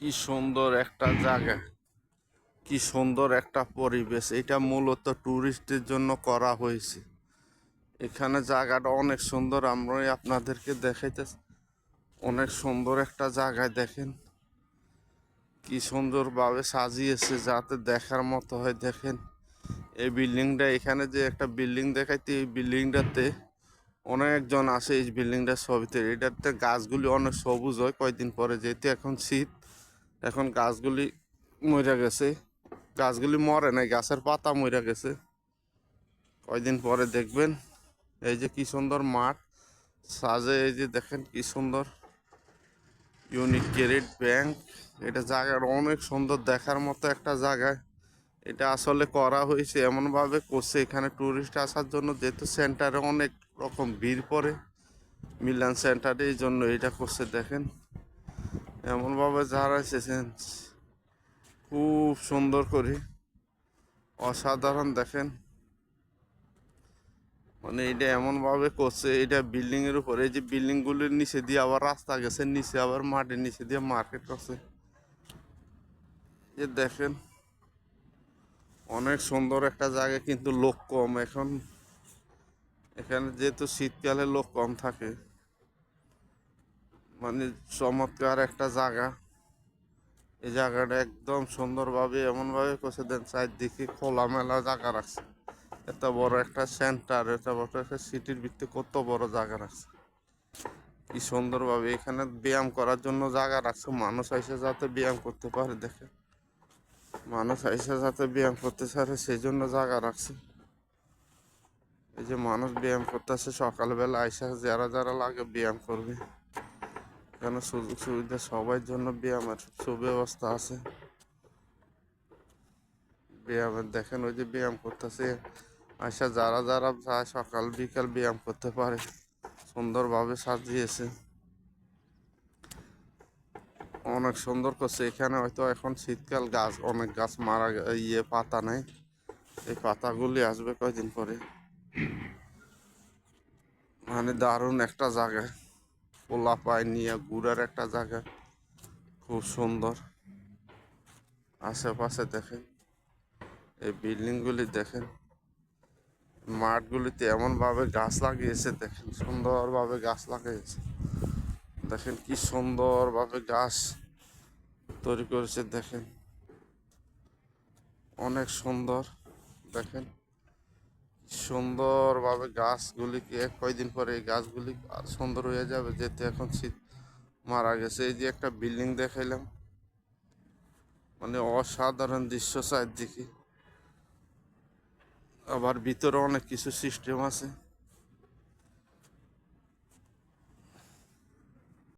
কি সুন্দর একটা জায়গা, কি সুন্দর একটা পরিবেশ। এটা মূলত ট্যুরিস্টদের জন্য করা হয়েছে। এখানে জায়গাটা অনেক সুন্দর, আমরাই আপনাদেরকে দেখাইতেছি। অনেক সুন্দর একটা জায়গায় দেখেন কি সুন্দরভাবে সাজিয়েছে যাতে দেখার মতো হয়। দেখেন এই বিল্ডিংটা, এখানে যে একটা বিল্ডিং দেখাইতে, এই বিল্ডিংটাতে অনেকজন আসে এই বিল্ডিংটার ছবিতে। এটাতে গাছগুলি অনেক সবুজ হয় কয়দিন পরে, যেহেতু এখন শীত, এখন গাছগুলি মরে গেছে। গাছগুলি মরে নাই, গাছের পাতা মরে গেছে। কয়দিন পরে দেখবেন এই যে কি সুন্দর মাঠ সাজে, এই যে দেখেন কি সুন্দর ইউনিক ক্রেডিট ব্যাংক। এটা জায়গাটা অনেক সুন্দর, দেখার মতো একটা জায়গায়। এটা আসলে করা হয়েছে এমনভাবে করছে এখানে ট্যুরিস্ট আসার জন্য, যেহেতু সেন্টারে অনেক রকম ভিড় পড়ে মিলান সেন্টারে, এই জন্য এটা করছে। দেখেন এমনভাবে যারা এসেছেন খুব সুন্দর করে, অসাধারণ। দেখেন মানে এটা এমনভাবে করছে, এটা বিল্ডিং এর উপরে, এই যে বিল্ডিং গুলির নিচে দিয়ে আবার রাস্তা গেছে, নিচে আবার মাটির নিচে দিয়ে মার্কেট করছে। যে দেখেন অনেক সুন্দর একটা জায়গা, কিন্তু লোক কম এখন। এখানে যেহেতু শীতকালে লোক কম থাকে, মানে চমৎকার একটা জায়গা। এই জায়গাটা একদম সুন্দরভাবে এমনভাবে করছে, দেন চারদিকে খোলামেলা জায়গা রাখছে। এত বড় একটা সেন্টার, এত বড় একটা সিটির ভিত্তি কত বড় জায়গা রাখছে, কি সুন্দরভাবে। এখানে ব্যায়াম করার জন্য জায়গা রাখছে, মানুষ এসে যাতে ব্যায়াম করতে পারে। দেখে মানুষ এসে যাতে ব্যায়াম করতে পারে সেই জন্য জায়গা রাখছে। এই যে মানুষ ব্যায়াম করতেছে সকালবেলা আইসা, যারা যারা লাগে ব্যায়াম করবে। এখানে সুযোগ সুবিধা সবার জন্য ব্যায়ামের সুব্যবস্থা আছে। ব্যায়ামের দেখেন ওই যে ব্যায়াম করতেছে, আইসা যারা যারা যায় সকাল বিকাল ব্যায়াম করতে পারে। সুন্দরভাবে সাজিয়েছে, অনেক সুন্দর করছে। এখানে হয়তো এখন শীতকাল, গাছ অনেক গাছ মারা পাতা নেই, এই পাতাগুলি আসবে কয়দিন পরে। মানে দারুণ একটা জায়গা, পোলা পায় নিয়ে ঘুরার একটা জায়গা, খুব সুন্দর। আশেপাশে দেখেন এই বিল্ডিংগুলি, দেখেন মাঠগুলিতে এমনভাবে গাছ লাগিয়েছে, দেখেন সুন্দরভাবে গাছ লাগিয়েছে। দেখেন কি সুন্দরভাবে গাছ তৈরি করেছে, দেখেন অনেক সুন্দর। দেখেন সুন্দরভাবে গাছগুলিকে, কয়দিন পরে এই গাছগুলি আর সুন্দর হয়ে যাবে, যেহেতু এখন শীত মারা গেছে। এই যে একটা বিল্ডিং দেখাইলাম, মানে অসাধারণ দৃশ্য চারদিকে। আবার ভিতরে অনেক কিছু সিস্টেম আছে।